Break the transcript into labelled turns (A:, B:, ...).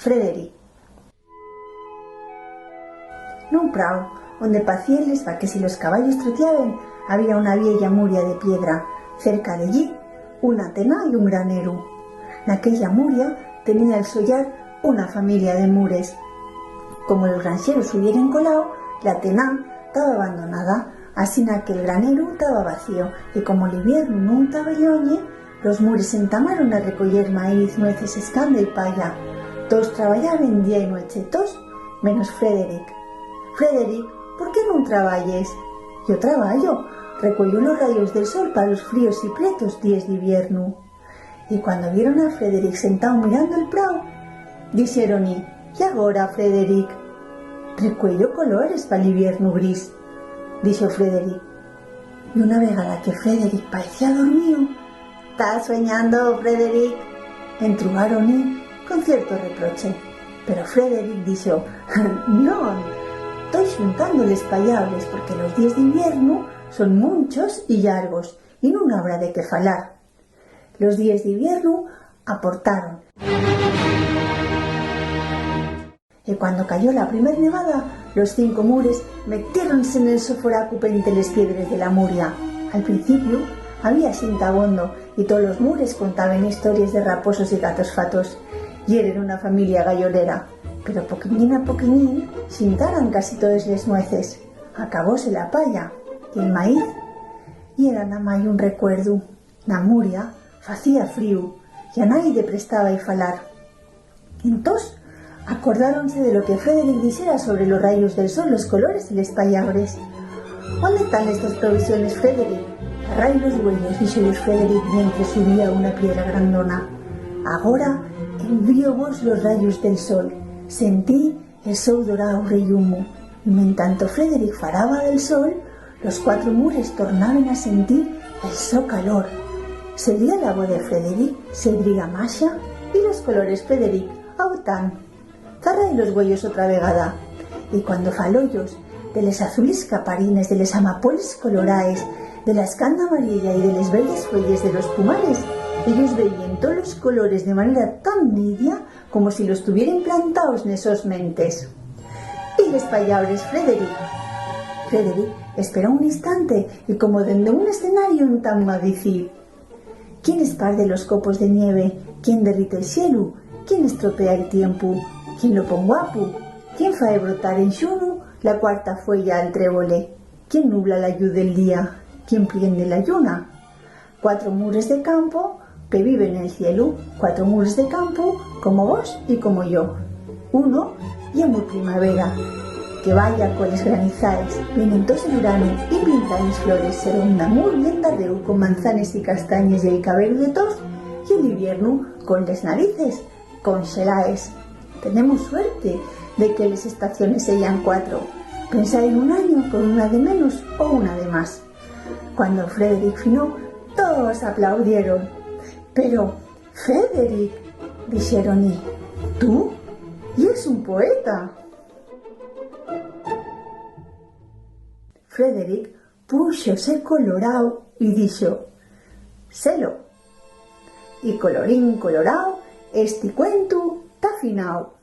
A: Frederic. Nun prau, onde pacían les vaques y los caballos troteaban, había una vieja muria de piedra. Cerca de allí, una tena y un granero. Naquella muria tenía el sollar una familia de mures. Como los granjeros hubieran colado, la tena estaba abandonada, así que el granero estaba vacío, y como el invierno no estaba lloñe, los mures se entamaron a recoger maíz, nueces, escanda y palla. Todos trabajaban día y noche, todos menos Frederic. Frederic, ¿por qué no trabajes? Yo trabajo, recuello los rayos del sol para los fríos y pretos días de invierno. Y cuando vieron a Frederic sentado mirando el prau, dijeron: ¿y ahora, Frederic? Recuello colores para el invierno gris, dijo Frederic. Y una vegada que Frederic parecía dormido: ¿estás soñando, Frederic?, entrugaron y con cierto reproche. Pero Frederic dijo: no, estoy xuntándoles payables porque los días de invierno son muchos y largos y no habrá de qué falar. Los días de invierno aportaron. Y cuando cayó la primer nevada, los 5 mures metiéronse en el soforaco entre las piedras de la muria. Al principio había xintabondo y todos los mures contaban historias de raposos y gatos fatos. Y eran una familia gallolera. Pero poquiñín a poquiñín xintaran casi todas las nueces. Acabóse la palla y el maíz, y era namai un recuerdo. Na muria facía frío y a nadie prestaba y falar. Entonces acordáronse de lo que Frederic dijera sobre los rayos del sol, los colores y los payabres. ¿Dónde están estas provisiones, Frederic? Arrai los huellos, dijo Frederic mientras subía una piedra grandona. Ahora envío vos los rayos del sol. Sentí el sol dorado rehumo, y mentanto Frederic faraba del sol, los 4 mures tornaban a sentir el so calor. Sería la voz de Frederic, sería Masha, y los colores Frederic, aután. Zarrai los huellos otra vegada, y cuando falollos de les azules caparines, de les amapoles coloraes, de la escanda amarilla y de les verdes fuelles de los pumares, ellos veían todos los colores de manera tan nítida como si los tuvieran plantados en esos mentes. Y les payabres Frederic. Frederic esperó un instante y como desde un escenario entamó a decir: ¿quién esparce los copos de nieve? ¿Quién derrite el cielo? ¿Quién estropea el tiempo? ¿Quién lo pon guapo? ¿Quién fae brotar en xunu la cuarta fuella al trébole? ¿Quién nubla la lluz del día? ¿Quién priende la lluna? 4 mures de campo que viven en el cielo, 4 mures de campo como vos y como yo. Uno ya muy primavera, que vaya con les granizaes, vienen tos el verano y pintan las flores, será una muy bien tardeu con manzanas y castañas y el cabello de tos, y el invierno con les narices, con xelaes. Tenemos suerte de que las estaciones sean 4. Pensá en un año con una de menos o una de más. Cuando Frederic finó, todos aplaudieron. Pero, Frederic, dijeron, ¿y tú? Y es un poeta. Frederic púxose colorao y dijo: «Selo». Y colorín colorao, este cuento ta finao.